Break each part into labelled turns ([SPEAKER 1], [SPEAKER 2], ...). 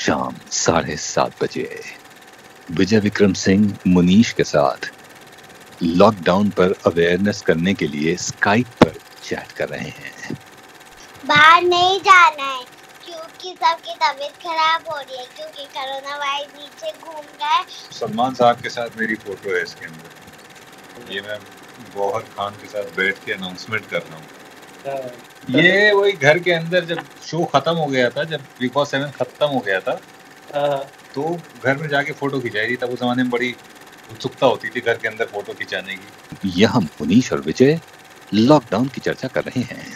[SPEAKER 1] शाम 7:30 बजे विजय विक्रम सिंह मुनीश के साथ लॉकडाउन पर अवेयरनेस करने के लिए स्काइप पर चैट कर रहे हैं।
[SPEAKER 2] बाहर नहीं जाना है क्योंकि सबकी तबीयत खराब हो रही है क्योंकि कोरोना वायरस नीचे घूम रहा है।
[SPEAKER 3] सलमान साहब के साथ मेरी फोटो है इसके अंदर। ये मैं गौहर खान के साथ बैठ के अनाउंसमेंट कर रहा हूँ। ये वही घर के अंदर जब शो खत्म हो गया था, जब बिग बॉस 7 खत्म हो गया था, तो घर में जाके फोटो खिंचाई थी। तब उस जमाने में बड़ी उत्सुकता होती थी घर के अंदर फोटो खिंचाने की।
[SPEAKER 1] यहाँ मुनीश और विजय लॉकडाउन की चर्चा कर रहे हैं।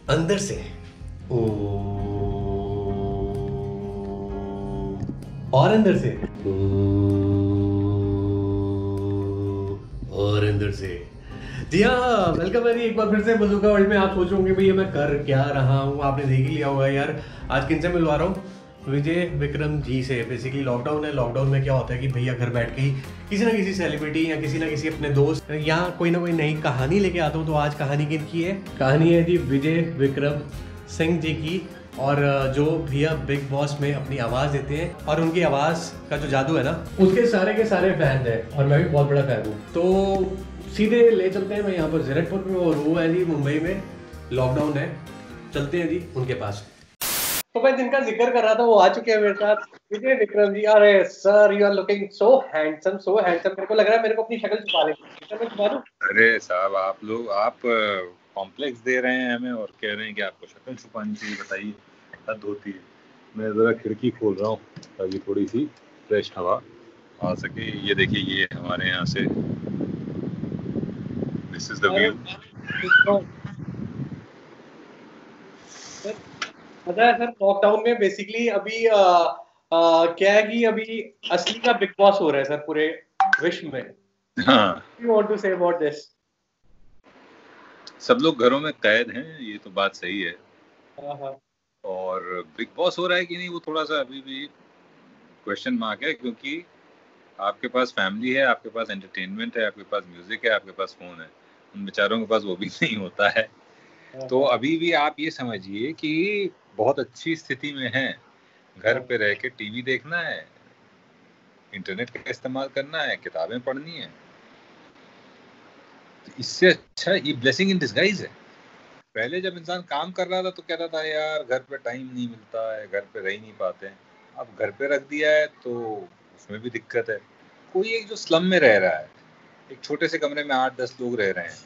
[SPEAKER 4] अंदर से और अंदर से और अंदर से। जी हाँ, वेलकम है एक बार फिर से बंदूका वर्ल्ड में। आप सोच रहे होंगे भैया मैं कर क्या रहा हूँ, आपने देख ही लिया होगा यार। आज किन से मिलवा रहा हूँ? विजय विक्रम जी से। बेसिकली लॉकडाउन है। लॉकडाउन में क्या होता है कि भैया घर बैठ के ही किसी ना किसी सेलिब्रिटी या किसी ना किसी अपने दोस्त या कोई ना कोई नई कहानी लेके आता हूँ। तो आज कहानी किनकी है? कहानी है जी विजय विक्रम सिंह जी की। और जो भैया बिग बॉस में अपनी आवाज़ देते हैं और उनकी आवाज़ का जो जादू है ना, उसके सारे के सारे फैन हैं और मैं भी बहुत बड़ा फैन हूँ। तो सीधे ले चलते हैं। मैं यहाँ पर जीरकपुर में और वो है जी मुंबई में। लॉकडाउन है, चलते हैं जी उनके पास। तो मैं जिनका जिक्र कर रहा था वो आ चुके हैं मेरे साथ, विजय विक्रम जी। अरे sir, you are looking so handsome, so handsome. मेरे को लग रहा है मेरे को अपनी शक्ल छुपा लेंगे।
[SPEAKER 3] अरे साहब, आप कॉम्प्लेक्स दे रहे हैं हमें और कह रहे हैं कि आपको शक्ल छुपानी चाहिए। बताइए, हद होती है। मैं ज़रा खिड़की खोल रहा हूँ ताकि थोड़ी सी फ्रेश हवा आ सके। ये देखिए, ये हमारे यहाँ से दिस इज द व्यू।
[SPEAKER 4] पता है सर, लॉकडाउन में बेसिकली अभी क्या है कि अभी असली का बिग बॉस हो रहा है सर पूरे विश्व में।
[SPEAKER 3] हाँ,
[SPEAKER 4] you want to say about this?
[SPEAKER 3] सब लोग घरों में कैद हैं, ये तो बात सही है।
[SPEAKER 4] हाँ।
[SPEAKER 3] और बिग बॉस हो रहा है कि नहीं, वो थोड़ा सा अभी भी क्वेश्चन मार्क है, क्योंकि आपके पास फैमिली है, आपके पास एंटरटेनमेंट है, आपके पास म्यूजिक है, आपके पास फोन है। उन बेचारों के पास वो भी नहीं होता है। तो अभी भी आप ये समझिए कि बहुत अच्छी स्थिति में है। घर पे रह के टीवी देखना है, इंटरनेट का इस्तेमाल करना है, किताबें पढ़नी है। तो इससे अच्छा ये ब्लेसिंग इन डिस्गाइज है। पहले जब इंसान काम कर रहा था तो कहता था यार घर पे टाइम नहीं मिलता है, घर पे रह ही नहीं पाते हैं। अब घर पे रख दिया है तो उसमें भी दिक्कत है। कोई एक जो स्लम में रह रहा है, एक छोटे से कमरे में 8-10 लोग रह रहे हैं,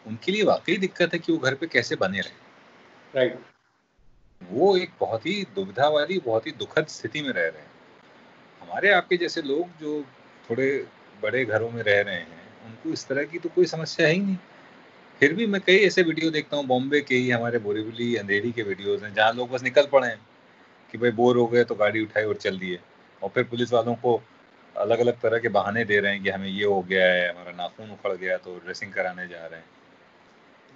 [SPEAKER 3] उनके लिए वाकई दिक्कत है कि वो घर पे कैसे बने रहे।
[SPEAKER 4] राइट।
[SPEAKER 3] वो एक बहुत ही दुविधा वाली, बहुत ही दुखद स्थिति में रह रहे हैं। हमारे आपके जैसे लोग जो थोड़े बड़े घरों में रह रहे हैं, उनको इस तरह की तो कोई समस्या है ही नहीं। फिर भी मैं कई ऐसे वीडियो देखता हूँ, बॉम्बे के ही, हमारे बोरीवली अंधेरी के वीडियोस हैं, जहाँ लोग बस निकल पड़े हैं कि भाई बोर हो गए तो गाड़ी उठाई और चल दिए। और फिर पुलिस वालों को अलग अलग तरह के बहाने दे रहे हैं कि हमें ये हो गया है, हमारा नाखून उखड़ गया तो ड्रेसिंग कराने जा रहे हैं।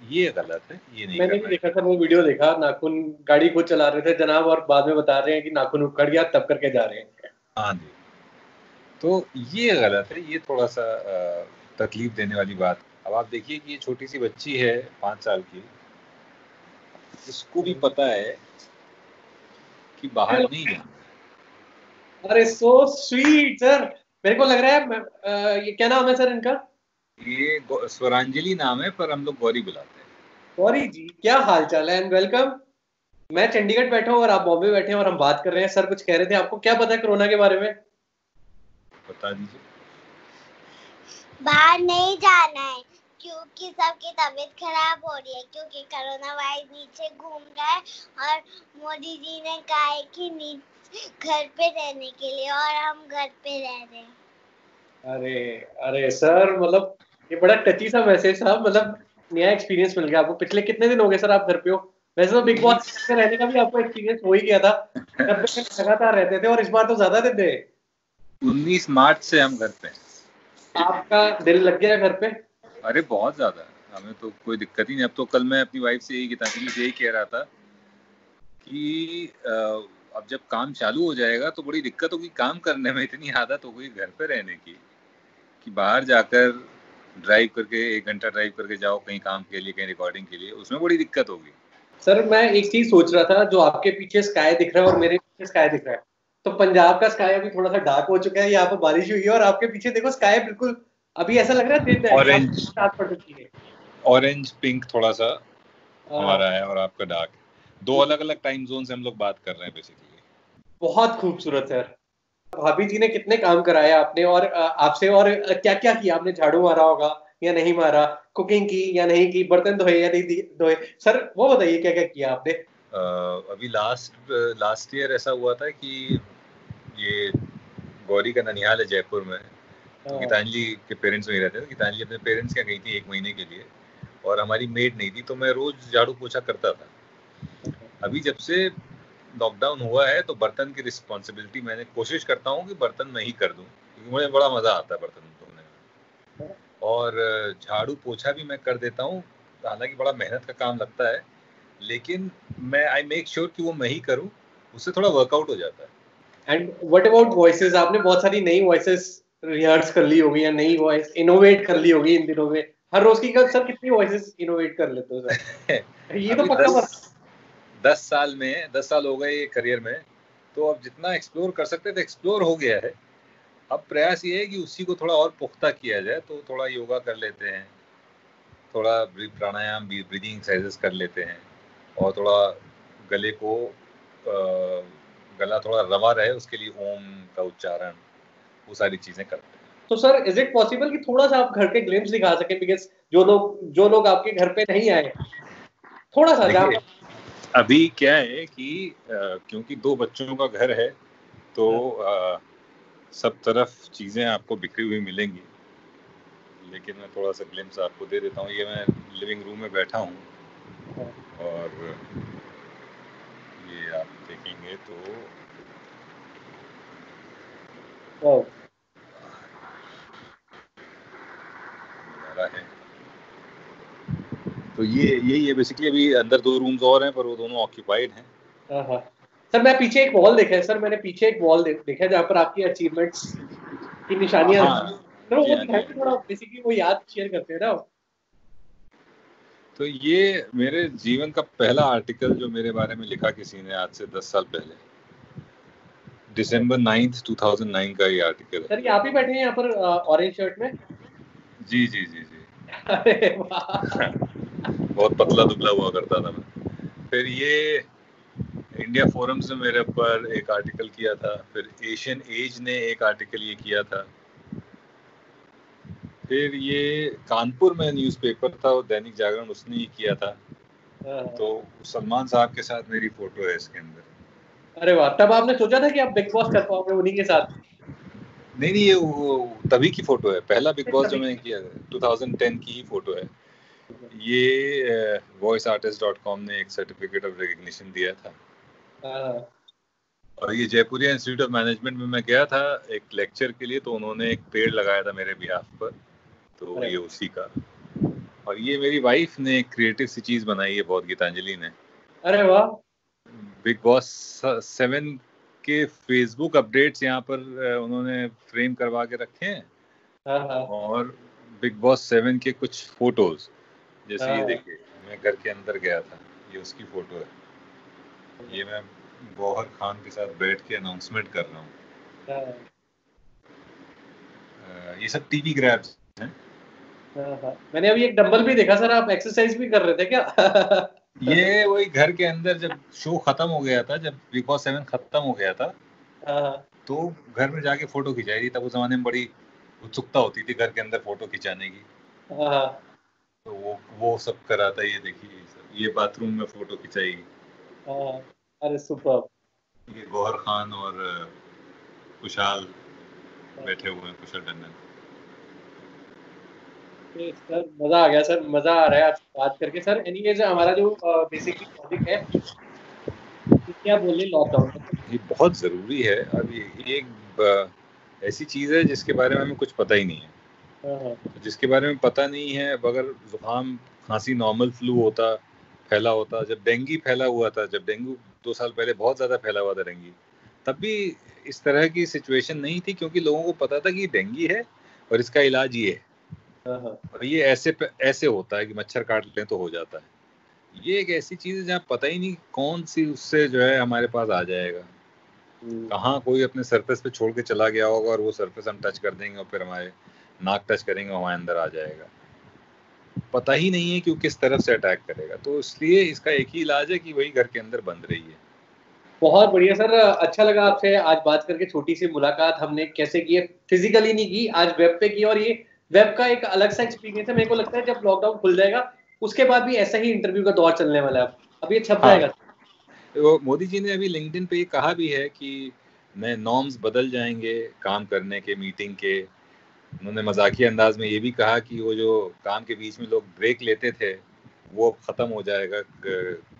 [SPEAKER 3] ये गलत है, ये नहीं
[SPEAKER 4] मैंने भी
[SPEAKER 3] करना
[SPEAKER 4] देखा सर, वो वीडियो देखा। नाखून गाड़ी खुद चला रहे थे जनाब और बाद में बता रहे हैं कि नाखून उखड़ गया तब करके जा रहे हैं।
[SPEAKER 3] हाँ जी, तो ये गलत है। ये थोड़ा सा तकलीफ देने वाली बात। अब आप देखिए कि ये छोटी सी बच्ची है 5 साल की, इसको भी पता है कि बाहर नहीं जाना।
[SPEAKER 4] अरे सो स्वीट सर। मेरे को लग रहा है ये क्या नाम है सर इनका?
[SPEAKER 3] ये स्वरांजलि नाम है, पर हम लोग गौरी बुलाते हैं।
[SPEAKER 4] गौरी जी, क्या हाल चाल है एंड वेलकम। मैं चंडीगढ़ बैठा हूँ और आप बॉम्बे बैठे हैं और हम बात कर रहे हैं। सर कुछ कह रहे थे, आपको क्या पता है कोरोना के बारे में?
[SPEAKER 3] बता दीजिए।
[SPEAKER 2] बाहर नहीं जाना है क्योंकि सबकी तबीयत खराब हो रही है क्योंकि कोरोना वायरस नीचे घूम रहा है और मोदी जी ने कहा है कि घर पे रहने के लिए और हम घर पे रह रहे हैं।
[SPEAKER 4] अरे अरे सर, मतलब ये बड़ा टची सा मैसेज था। मतलब नया एक्सपीरियंस मिल गया आपको। पिछले कितने दिन हो गए सर आप घर पे हो? वैसे तो बिग बॉस में रहने का भी आपको एक्सपीरियंस हो ही गया था, 90 दिन लगातार रहते थे और इस बार तो ज्यादा दिन थे।
[SPEAKER 3] 19 मार्च से हम घर पे हैं।
[SPEAKER 4] आपका दिल लग गया घर पे?
[SPEAKER 3] अरे बहुत ज्यादा, हमें तो कोई दिक्कत ही नहीं। अब तो कल मैं अपनी वाइफ से यही, गीतांजलि से यही कह रहा था कि अब जब काम चालू हो जाएगा तो बड़ी दिक्कत होगी काम करने में। इतनी आदत हो गई घर पे रहने की कि बाहर जाकर ड्राइव करके 1 घंटा ड्राइव करके जाओ कहीं काम के लिए, कहीं रिकॉर्डिंग के लिए, उसमें बड़ी दिक्कत होगी।
[SPEAKER 4] सर मैं एक चीज सोच रहा था, जो आपके पीछे स्काई दिख रहा है और मेरे पीछे स्काई दिख रहा है, तो पंजाब का स्काई अभी थोड़ा सा डार्क हो चुका है, यहाँ पर बारिश हुई है और आपके पीछे देखो स्काई बिल्कुल अभी ऐसा लग रहा है दिन है,
[SPEAKER 3] ऑरेंज
[SPEAKER 4] रात पड़ चुकी है।
[SPEAKER 3] ऑरेंज पिंक थोड़ा सा हमारा है और आपका डार्क। 2 अलग अलग टाइम जोन से हम लोग बात कर रहे हैं बेसिकली।
[SPEAKER 4] बहुत खूबसूरत सर। भाभी जी ने कितने काम कराया आपने और आपसे, और क्या क्या किया आपने? झाड़ू मारा होगा या नहीं मारा, कुकिंग की या नहीं की, बर्तन धोए या नहीं धोए, सर वो बताइए क्या क्या किया आपने?
[SPEAKER 3] अभी लास्ट ईयर ऐसा हुआ था कि ये गौरी का ननिहाल है जयपुर में, तो गीतांजलि के पेरेंट्स वहीं रहते थे। गीतांजलि अपने पेरेंट्स के गई थी 1 महीने के लिए और हमारी मेड नहीं थी, तो मैं रोज झाड़ू पोछा करता था। अभी जब से लॉकडाउन हुआ है तो बर्तन की रिस्पॉन्सिबिलिटी मैंने कोशिश करता हूँ कि बर्तन मैं ही कर दूँ, क्योंकि मुझे बड़ा मजा आता है बर्तन धोने में। और झाड़ू पोछा भी मैं कर देता हूँ, हालांकि बड़ा मेहनत का काम लगता है, लेकिन मैं आई मेक श्योर कि वो मैं ही करूँ, उससे थोड़ा वर्कआउट हो जाता है।
[SPEAKER 4] And what about voices? आपने बहुत सारी नई वॉइसेस रिहर्स कर ली होगी या नई वॉइस इनोवेट कर ली होगी इन दिनों में? हर रोज की सर कितनी वॉइसेस इनोवेट कर लेते हो सर? ये तो पक्का
[SPEAKER 3] 10 साल हो गए ये करियर में, तो अब जितना एक्सप्लोर कर सकते थे एक्सप्लोर हो गया है। अब प्रयास ये है कि उसी को थोड़ा और पुख्ता किया जाए, तो थोड़ा योगा कर लेते हैं, थोड़ा प्राणायाम ब्रीदिंग एक्सरसाइजेस कर लेते हैं, और थोड़ा गले को गला थोड़ा रवा रहे उसके लिए ओम का उच्चारण, वो सारी चीजें करते हैं।
[SPEAKER 4] तो सर इज इट पॉसिबल कि थोड़ा सा आप घर के ग्लिम्स दिखा सके? बिकॉज जो लोग आपके घर पे नहीं आए, थोड़ा सा जहाँ
[SPEAKER 3] अभी क्या है कि क्योंकि 2 बच्चों का घर है, तो सब तरफ चीजें आपको बिखरी हुई मिलेंगी, लेकिन मैं थोड़ा सा ग्लिम्स आपको दे देता हूँ। ये मैं लिविंग रूम में बैठा हूँ और ये आप देखेंगे तो है। तो यही है बेसिकली। अभी अंदर 2 रूम्स और हैं पर वो दोनों ऑक्यूपाइड हैं।
[SPEAKER 4] सर मैं पीछे एक वॉल देखा है, सर मैंने पीछे एक वॉल देखा है जहाँ पर आपकी अचीवमेंट्स की निशानियां सर वो थोड़ा बेसिकली वो याद शेयर करते हैं ना।
[SPEAKER 3] तो ये मेरे जीवन का पहला आर्टिकल जो मेरे बारे में लिखा किसी ने आज से 10 साल पहले, December 9th 2009 का ये आर्टिकल है।
[SPEAKER 4] सर ये आप ही बैठे हैं यहाँ पर ऑरेंज शर्ट में?
[SPEAKER 3] जी जी जी जी। अरे वाह बहुत पतला दुबला हुआ करता था मैं। फिर ये इंडिया फोरम्स ने मेरे ऊपर एक आर्टिकल किया था, फिर एशियन एज ने एक आर्टिकल ये किया था, फिर ये कानपुर में न्यूज़पेपर था वो दैनिक जागरण, उसने ही किया था। तो सलमान साहब के साथ मेरी फोटो है इसके अंदर।
[SPEAKER 4] अरे वाह, तब आपने सोचा था कि आप बिग बॉस कर पाओगे उन्हीं के साथ?
[SPEAKER 3] नहीं ये तभी की फोटो है, पहला बिग बॉस जो मैंने किया 2010 की ही फोटो है ये। voiceartist.com ने एक सर्टिफिकेट ऑफ रिकॉग्निशन दिया था। और ये जयपुरिया इंस्टीट्यूट ऑफ मैनेजमेंट में मैं गया था एक लेक्चर के लिए, तो उन्होंने एक पेड़ लगाया था मेरे बिहाफ पर, तो ये उसी का। और ये मेरी वाइफ ने एक क्रिएटिव सी चीज बनाई है बहुत, गीतांजलि ने।
[SPEAKER 4] अरे वाह।
[SPEAKER 3] बिग बॉस 7 के फेसबुक अपडेट्स यहाँ पर उन्होंने फ्रेम करवा के रखे हैं, और बिग बॉस 7 के कुछ फोटोज, जैसे ये देखिए मैं घर के अंदर गया था, ये उसकी फोटो है। ये मैं गौहर खान के साथ बैठ के अनाउंसमेंट कर रहा हूँ। ये सब टीवी ग्रैब्स हैं।
[SPEAKER 4] मैंने अभी एक डंबल भी देखा सर, आप एक्सरसाइज भी कर रहे थे क्या?
[SPEAKER 3] ये वही घर के अंदर जब शो खत्म हो गया था, जब बिग बॉस 7 खत्म हो गया था, तो घर में जाके फोटो खिंचाई थी। तब उस जमाने में बड़ी उत्सुकता होती थी घर के अंदर फोटो खिंचाने की, तो वो सब करा था। ये देखिए ये बाथरूम में फोटो खिंचाई।
[SPEAKER 4] अरे सुपर।
[SPEAKER 3] ये गौहर खान और कुशाल बैठे हुए हैं, कुशल टंडन।
[SPEAKER 4] सर मजा आ गया सर, मजा आ रहा है आपसे बात करके सर। एनीवेज हमारा जो बेसिकली टॉपिक है क्या बोले, लॉकडाउन
[SPEAKER 3] ये बहुत जरूरी है। अभी एक ऐसी चीज है जिसके बारे में हमें कुछ पता ही नहीं है। जिसके बारे में पता नहीं है, अगर जुकाम खांसी नॉर्मल फ्लू होता, फैला होता, जब डेंगू फैला हुआ था, जब डेंगू 2 साल पहले बहुत ज़्यादा फैला हुआ था डेंगू, तब भी इस तरह की सिचुएशन नहीं थी, क्योंकि लोगों को पता था कि डेंगू है और इसका इलाज ये है, और ये ऐसे होता है कि मच्छर काट लें तो हो जाता है। ये एक ऐसी चीज़ है जहाँ पता ही नहीं कौन सी उससे जो है हमारे पास आ जाएगा, कहाँ कोई अपने सरफेस पे छोड़ के चला गया होगा और वो सरफेस हम टच कर देंगे और फिर हमारे नाक टच करेंगे, हमारे अंदर आ जाएगा। पता ही नहीं है कि वो किस तरफ से अटैक करेगा, तो इसलिए इसका एक ही इलाज है कि वही घर के अंदर बंद रही है।
[SPEAKER 4] बहुत बढ़िया सर, अच्छा लगा आपसे आज बात करके। छोटी सी मुलाकात हमने कैसे की है, फिजिकली नहीं की, आज वेब पे की, और ये वेब का एक अलग सा एक्सपीरियंस है। मेरे को लगता है जब लॉकडाउन खुल जाएगा उसके बाद भी ऐसा ही इंटरव्यू का दौर चलने वाला है। अब ये छप जाएगा।
[SPEAKER 3] तो मोदी जी ने अभी लिंक्डइन पे ये कहा भी है कि नए नॉर्म्स बदल जाएंगे काम करने के, मीटिंग के। उन्होंने मजाकिया अंदाज में ये भी कहा कि वो जो काम के बीच में लोग ब्रेक लेते थे वो खत्म हो जाएगा।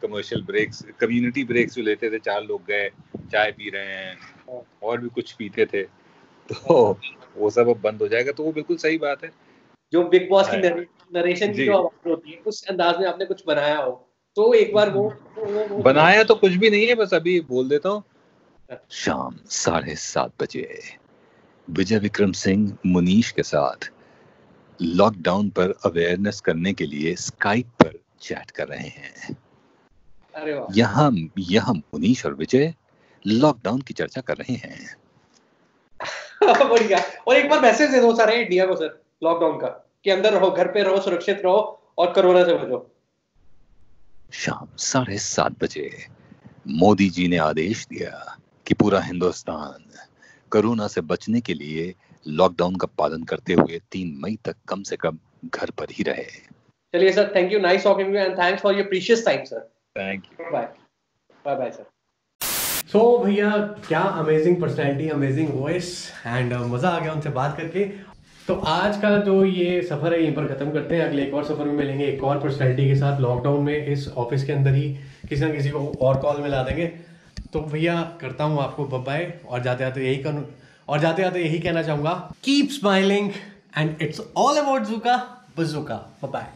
[SPEAKER 3] कमर्शियल ब्रेक्स, कम्युनिटी ब्रेक्स जो लेते थे, 4 लोग गए चाय पी रहे हैं और भी कुछ पीते थे, तो वो सब अब बंद हो जाएगा। तो वो बिल्कुल सही बात है।
[SPEAKER 4] जो बिग बॉस की नरेशन की जो आवाज होती है उस अंदाज में आपने कुछ बनाया हो तो एक बार वो
[SPEAKER 3] बनाया तो कुछ भी नहीं है, बस अभी बोल देता हूँ।
[SPEAKER 1] शाम 7:30 बजे विजय विक्रम सिंह मुनीश के साथ लॉकडाउन पर अवेयरनेस करने के लिए स्काइप पर चैट कर रहे हैं।
[SPEAKER 4] अरे वाह,
[SPEAKER 1] यहाँ मुनीश और विजय लॉकडाउन की चर्चा कर रहे हैं।
[SPEAKER 4] बढ़िया। और एक बार मैसेज दे दो सारे इंडिया को सर लॉकडाउन का, कि अंदर रहो, घर पे रहो, सुरक्षित रहो और कोरोना से बचो।
[SPEAKER 1] शाम 7:30 बजे मोदी जी ने आदेश दिया कि पूरा हिंदुस्तान कोरोना से बचने के लिए लॉकडाउन का पालन करते हुए 3 मई तक कम से कम घर पर ही रहे।
[SPEAKER 4] चलिए sir, thank you, nice talking you and thanks for your precious time sir.
[SPEAKER 3] Thank you,
[SPEAKER 4] bye bye sir. So भैया, क्या amazing personality, amazing voice, and मज़ा आ गया उनसे बात करके। तो आज का जो ये सफ़र है यहीं पर ख़त्म करते हैं। अगले एक और सफ़र में मिलेंगे एक और पर्सनैलिटी के साथ लॉकडाउन में। इस ऑफिस के अंदर ही किसी ना किसी को और कॉल मिला देंगे। तो भैया करता हूँ आपको बाय, और जाते आते यही कहना चाहूँगा, keep smiling and it's all about zooka bazooka. Bye.